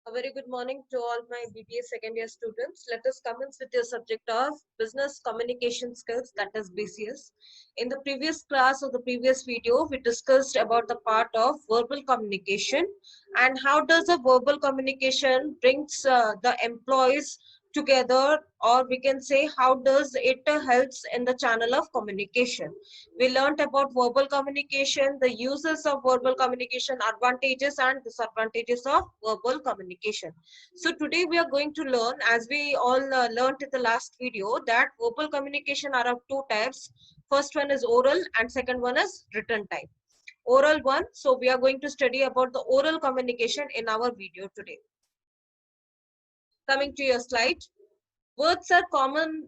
A very good morning to all my BBA second year students. Let us commence with your subject of Business Communication Skills, that is BCS. In the previous class or the previous video, we discussed about the part of verbal communication and how does a verbal communication brings the employees together, or we can say how does it helps in the channel of communication. We learned about verbal communication, the uses of verbal communication, advantages and disadvantages of verbal communication. So today we are going to learn, as we all learned in the last video, that verbal communication are of two types. First one is oral and second one is written type. Oral one, so we are going to study about the oral communication in our video today. Coming to your slide. Words are common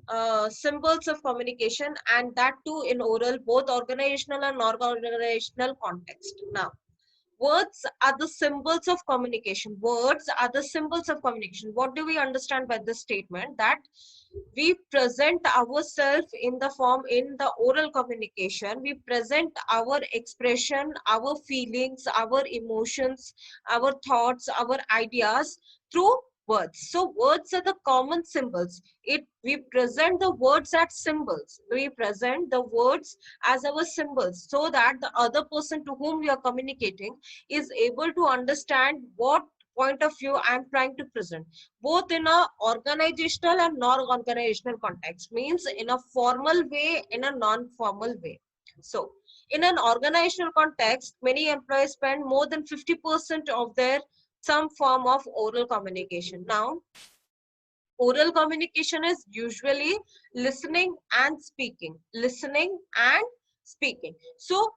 symbols of communication, and that too in oral, both organizational and non-organizational context. Now, words are the symbols of communication. Words are the symbols of communication. What do we understand by this statement? That we present ourselves in the form in the oral communication. We present our expression, our feelings, our emotions, our thoughts, our ideas through words. So words are the common symbols. We present the words as symbols. We present the words as our symbols so that the other person to whom we are communicating is able to understand what point of view I am trying to present, both in a organizational and non-organizational context, means in a formal way, in a non-formal way. So in an organizational context, many employees spend more than 50% of their some form of oral communication. Now, oral communication is usually listening and speaking. Listening and speaking. So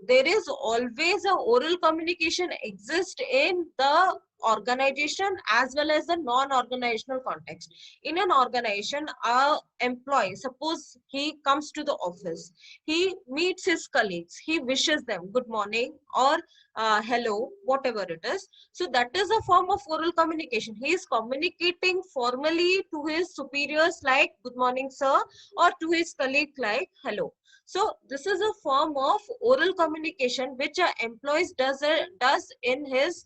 there is always a oral communication exist in the organization as well as the non-organizational context. In an organization, a employee, suppose he comes to the office, he meets his colleagues, he wishes them good morning or hello, whatever it is. So that is a form of oral communication. He is communicating formally to his superiors like good morning sir, or to his colleague like hello. So this is a form of oral communication which an employee does in his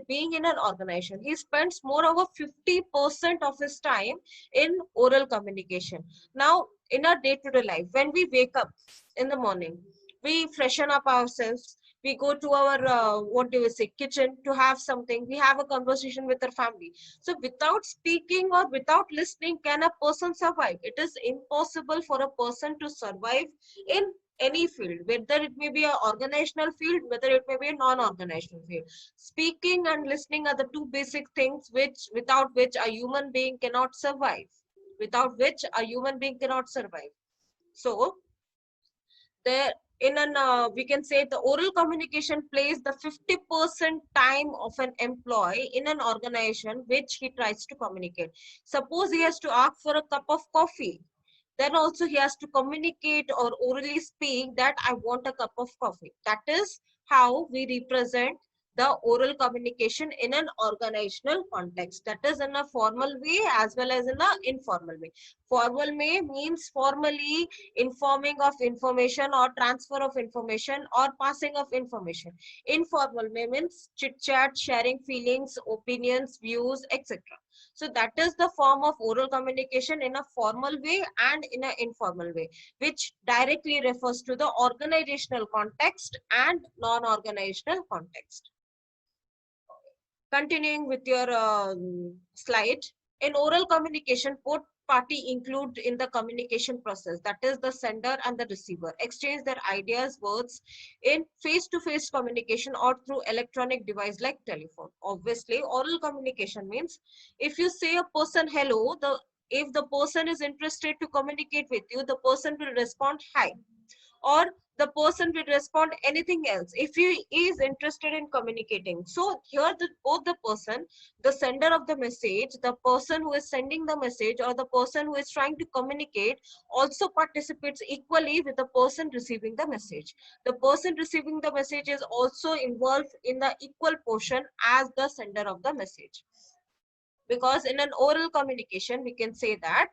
being in an organization. He spends more over 50% of his time in oral communication. Now, in our day-to-day life, when we wake up in the morning, we freshen up ourselves, we go to our what do we say, kitchen to have something, we have a conversation with our family. So without speaking or without listening, can a person survive? It is impossible for a person to survive in any field, whether it may be an organizational field, whether it may be a non-organizational field. Speaking and listening are the two basic things without which a human being cannot survive, without which a human being cannot survive. So there, in an we can say the oral communication plays the 50% time of an employee in an organization which he tries to communicate. Suppose he has to ask for a cup of coffee, then also he has to communicate or orally speak that I want a cup of coffee. That is how we represent the oral communication in an organizational context. That is in a formal way as well as in an informal way. Formal way means formally informing of information or transfer of information or passing of information. Informal way means chit chat, sharing feelings, opinions, views, etc. So that is the form of oral communication in a formal way and in an informal way, which directly refers to the organizational context and non-organizational context. Continuing with your slide, in oral communication, both party include in the communication process, that is the sender and the receiver, exchange their ideas, words in face-to-face communication or through electronic device like telephone. Obviously, oral communication means if you say a person hello, if the person is interested to communicate with you, the person will respond hi, or the person will respond anything else if he is interested in communicating. So here both the person, the sender of the message, the person who is sending the message, or the person who is trying to communicate also participates equally with the person receiving the message. The person receiving the message is also involved in the equal portion as the sender of the message, because in an oral communication we can say that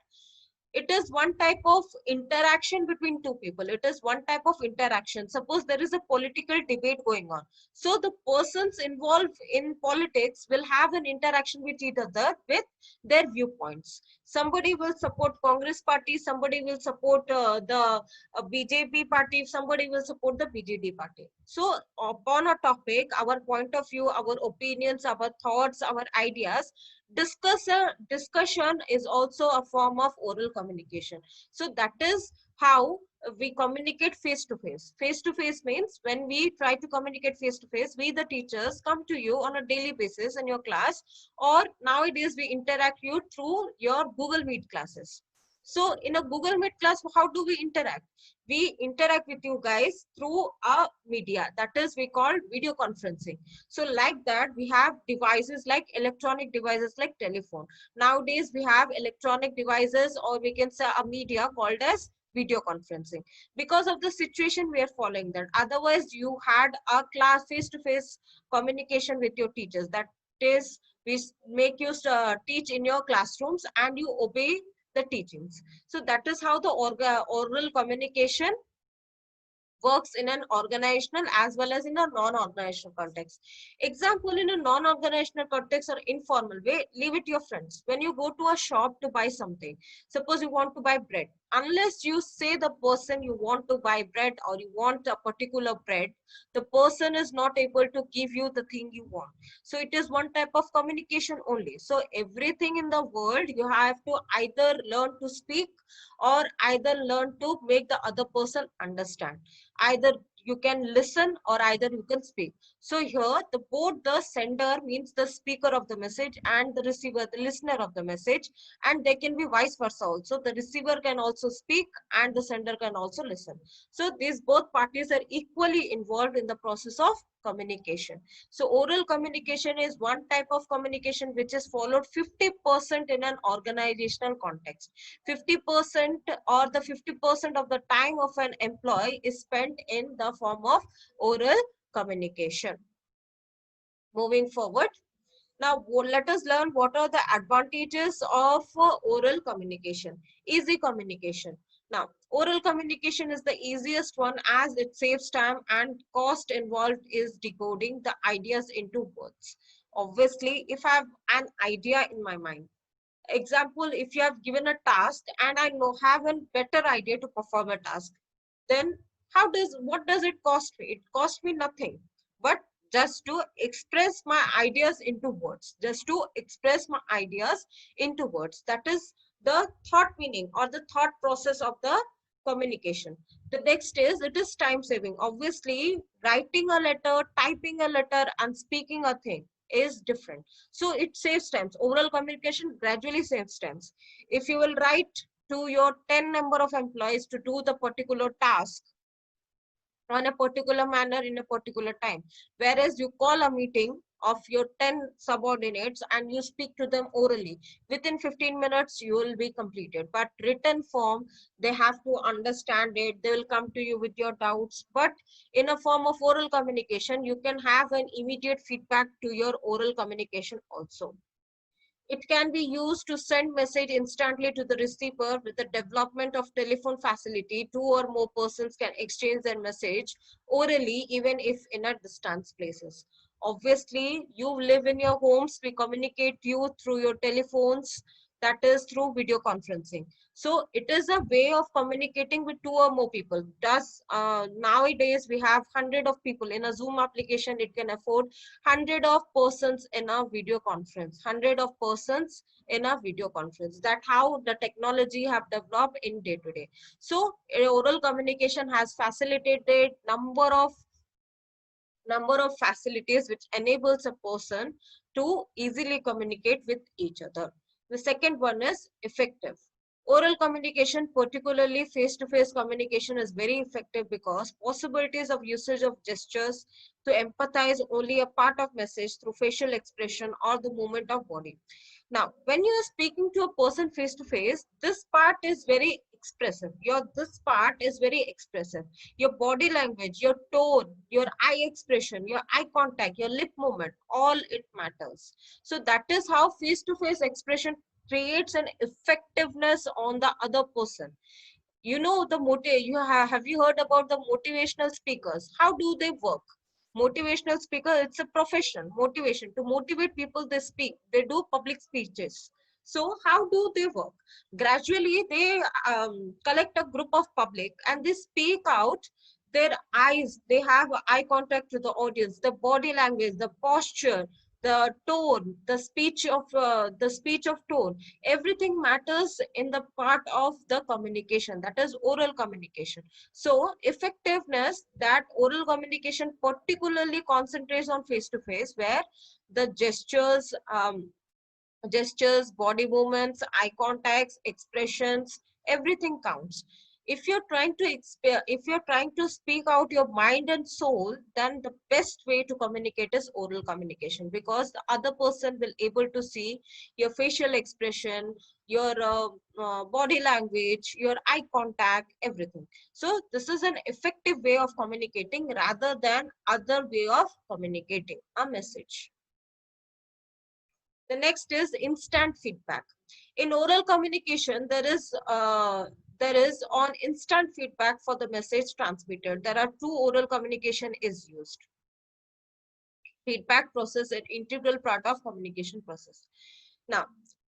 It is one type of interaction between two people. It is one type of interaction. Suppose there is a political debate going on. So the persons involved in politics will have an interaction with each other with their viewpoints. Somebody will support Congress party, somebody will support the BJP party, somebody will support the BJD party. So upon a topic, our point of view, our opinions, our thoughts, our ideas, discussion is also a form of oral communication. So that is how we communicate face to face. Face to face means when we try to communicate face to face, we the teachers come to you on a daily basis in your class, or nowadays we interact you through your Google Meet classes. So in a Google Meet class, how do we interact? We interact with you guys through a media, that is we call video conferencing. So like that, we have devices like electronic devices like telephone. Nowadays we have electronic devices, or we can say a media called as video conferencing, because of the situation we are following that. Otherwise you had a class face to face communication with your teachers, that is we make you teach in your classrooms and you obey the teachings. So that is how the oral communication works in an organizational as well as in a non-organizational context. Example, in a non-organizational context or informal way, leave it to your friends. When you go to a shop to buy something, suppose you want to buy bread, unless you say the person you want to buy bread or you want a particular bread, the person is not able to give you the thing you want. So it is one type of communication only. So everything in the world, you have to either learn to speak or either learn to make the other person understand. Either you can listen or either you can speak. So here the both the sender means the speaker of the message and the receiver, the listener of the message, and they can be vice versa also. The receiver can also speak and the sender can also listen. So these both parties are equally involved in the process of communication. So oral communication is one type of communication which is followed 50% in an organizational context. 50% or the 50% of the time of an employee is spent in the form of oral communication. Moving forward, now let us learn what are the advantages of oral communication. Easy communication. Now, oral communication is the easiest one as it saves time, and cost involved is decoding the ideas into words. Obviously, if I have an idea in my mind, example, if you have given a task and I know have a better idea to perform a task, then what does it cost me? It costs me nothing, but just to express my ideas into words, just to express my ideas into words. That is the thought meaning or the thought process of the communication. The next is, it is time saving. Obviously, writing a letter, typing a letter and speaking a thing is different. So it saves times. Oral communication gradually saves times. If you will write to your 10 number of employees to do the particular task on a particular manner in a particular time, whereas you call a meeting of your 10 subordinates and you speak to them orally, within 15 minutes you will be completed. But written form, they have to understand it, they will come to you with your doubts. But in a form of oral communication, you can have an immediate feedback to your oral communication also. It can be used to send message instantly to the receiver. With the development of telephone facility, two or more persons can exchange their message orally even if in a distance places. Obviously, you live in your homes, we communicate you through your telephones, that is through video conferencing. So it is a way of communicating with two or more people. Thus, nowadays we have 100 of people in a Zoom application. It can afford 100 of persons in a video conference, 100 of persons in a video conference. That how the technology have developed in day to day. So oral communication has facilitated number of facilities which enables a person to easily communicate with each other. The second one is effective. Oral communication, particularly face-to-face communication, is very effective because possibilities of usage of gestures to empathize only a part of message through facial expression or the movement of body. Now, when you are speaking to a person face-to-face, this part is very expressive. This part is very expressive. Your body language, your tone, your eye expression, your eye contact, your lip movement, all it matters. So that is how face-to-face expression creates an effectiveness on the other person. You know, the have you heard about the motivational speakers? How do they work? Motivational speaker, it's a profession. Motivation, to motivate people, they speak, they do public speeches. So how do they work? Gradually they collect a group of public and they speak out their eyes. They have eye contact with the audience, the body language, the posture, the tone, the speech of tone. Everything matters in the part of the communication, that is oral communication. So effectiveness, that oral communication particularly concentrates on face to face, where the gestures, body movements, eye contacts, expressions, everything counts. If you're trying to if you're trying to speak out your mind and soul, then the best way to communicate is oral communication, because the other person will able to see your facial expression, your body language, your eye contact, everything. So this is an effective way of communicating rather than other way of communicating a message. The next is instant feedback. In oral communication, there is on instant feedback for the message transmitted. There are two oral communication is used. Feedback process an integral part of communication process. Now,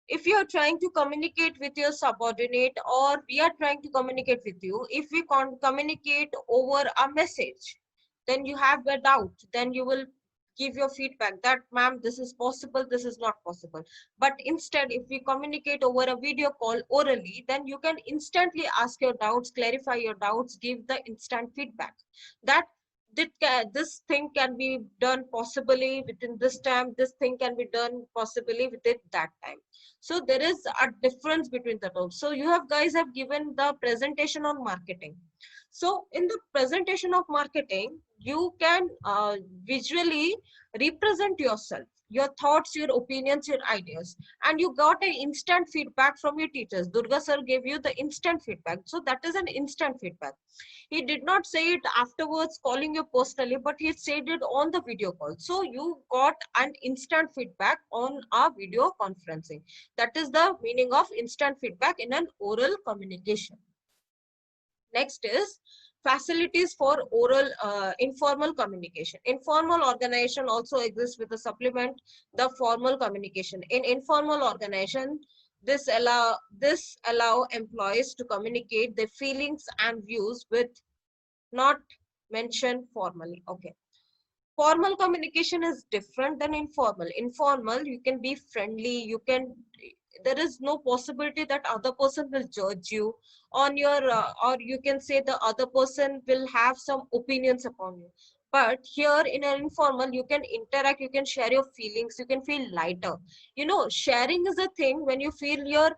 if you are trying to communicate with your subordinate, or we are trying to communicate with you, if we can't communicate over a message, then you have a doubt, then you will give your feedback that, ma'am, this is possible, this is not possible. But instead, if we communicate over a video call orally, then you can instantly ask your doubts, clarify your doubts, give the instant feedback that this thing can be done possibly within this time, this thing can be done possibly within that time. So there is a difference between the two. So you have guys have given the presentation on marketing. So in the presentation of marketing, you can visually represent yourself, your thoughts, your opinions, your ideas, and you got an instant feedback from your teachers. Durga sir gave you the instant feedback. So that is an instant feedback. He did not say it afterwards calling you personally, but he said it on the video call. So you got an instant feedback on a video conferencing. That is the meaning of instant feedback in an oral communication. Next is facilities for oral informal communication. Informal organization also exists with a supplement the formal communication. In informal organization, this allow employees to communicate their feelings and views with not mentioned formally. Okay. Formal communication is different than informal. Informal, you can be friendly, there is no possibility that other person will judge you on your or you can say the other person will have some opinions upon you. But here in an informal, you can interact, you can share your feelings, you can feel lighter. You know, sharing is a thing. When you feel your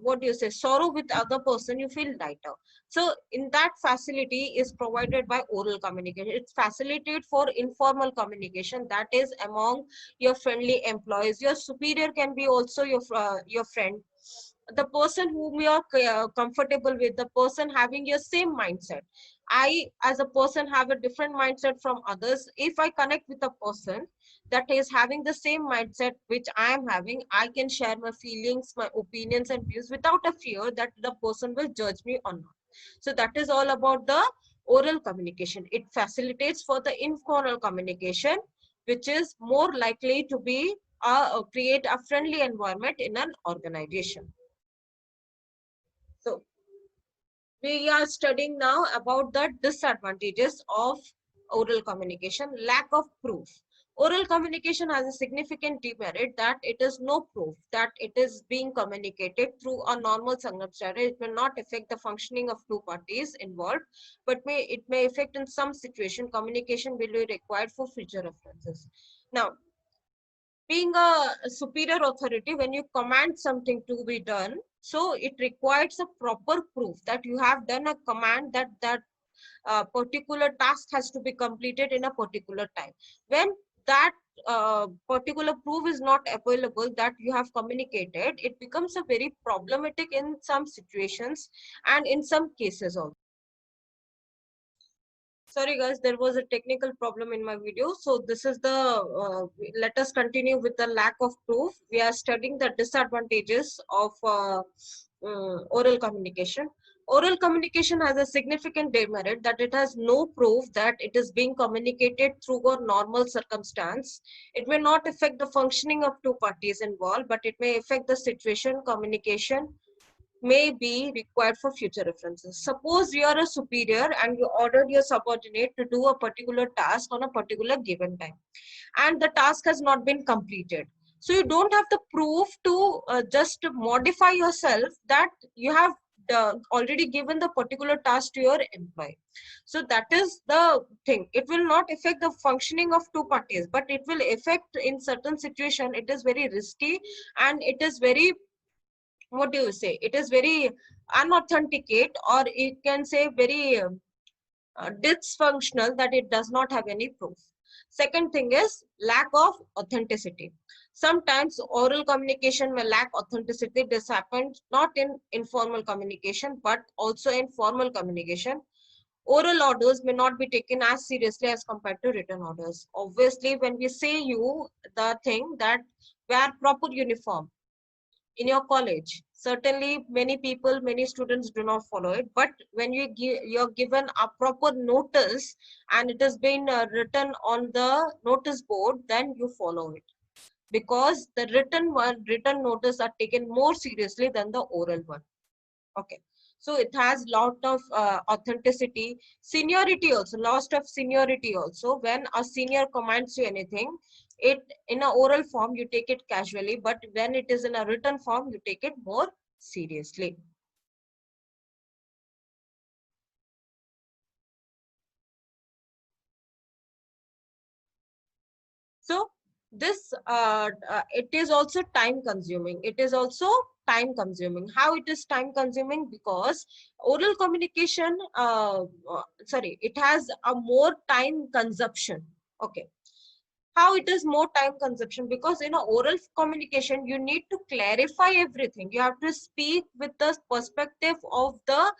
what do you say, sorrow with other person, you feel lighter. So in that facility is provided by oral communication. It's facilitated for informal communication, that is among your friendly employees. Your superior can be also your friend, the person whom you are comfortable with, the person having your same mindset. I as a person have a different mindset from others. If I connect with a person that is having the same mindset which I am having, I can share my feelings, my opinions and views without a fear that the person will judge me or not. So that is all about the oral communication. It facilitates for the informal communication, which is more likely to be create a friendly environment in an organization. So we are studying now about the disadvantages of oral communication. Lack of proof. Oral communication has a significant demerit that it is no proof that it is being communicated through a normal circumstance. It will not affect the functioning of two parties involved, but it may affect in some situation. Communication will be required for future references. Now, being a superior authority, when you command something to be done, so it requires a proper proof that you have done a command, that particular task has to be completed in a particular time. When that particular proof is not available that you have communicated, it becomes a very problematic in some situations and in some cases also. Sorry guys, there was a technical problem in my video. So this is the, let us continue with the lack of proof. We are studying the disadvantages of oral communication. Oral communication has a significant demerit that it has no proof that it is being communicated through a normal circumstance. It may not affect the functioning of two parties involved, but it may affect the situation, communication, may be required for future references. Suppose you are a superior and you ordered your subordinate to do a particular task on a particular given time, and the task has not been completed. So you don't have the proof to just modify yourself that you have already given the particular task to your employee. So that is the thing. It will not affect the functioning of two parties, but it will affect in certain situation. It is very risky and it is very, what do you say, it is very unauthenticate, or it can say very dysfunctional, that it does not have any proof. Second thing is lack of authenticity. Sometimes oral communication may lack authenticity. This happens not in informal communication but also in formal communication. Oral orders may not be taken as seriously as compared to written orders. Obviously, when we say you the thing that wear proper uniform in your college, certainly many people, many students do not follow it, but when you're given a proper notice and it has been written on the notice board, then you follow it, because the written notice are taken more seriously than the oral one. Okay, so it has lot of authenticity. Seniority also, loss of seniority also. When a senior commands you anything, it in a oral form you take it casually, but when it is in a written form you take it more seriously. So this it is also time consuming. It is also time consuming. How it is time consuming? Because oral communication, sorry, it has a more time consumption. Okay, how it is more time consumption? Because in a oral communication you need to clarify everything. You have to speak with the perspective of the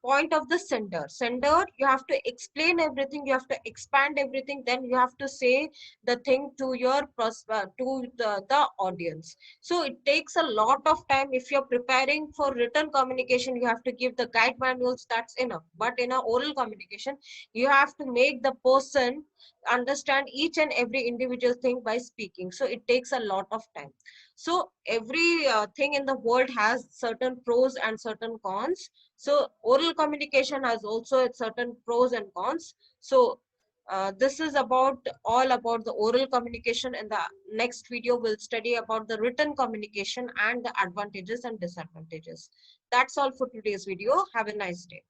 point of the sender. You have to explain everything, you have to expand everything, then you have to say the thing to your to the audience. So it takes a lot of time. If you're preparing for written communication, you have to give the guide manuals, that's enough. But in a oral communication, you have to make the person understand each and every individual thing by speaking. So it takes a lot of time. So every thing in the world has certain pros and certain cons. So oral communication has also certain pros and cons. So this is about all about the oral communication. In the next video we'll study about the written communication and the advantages and disadvantages. That's all for today's video. Have a nice day.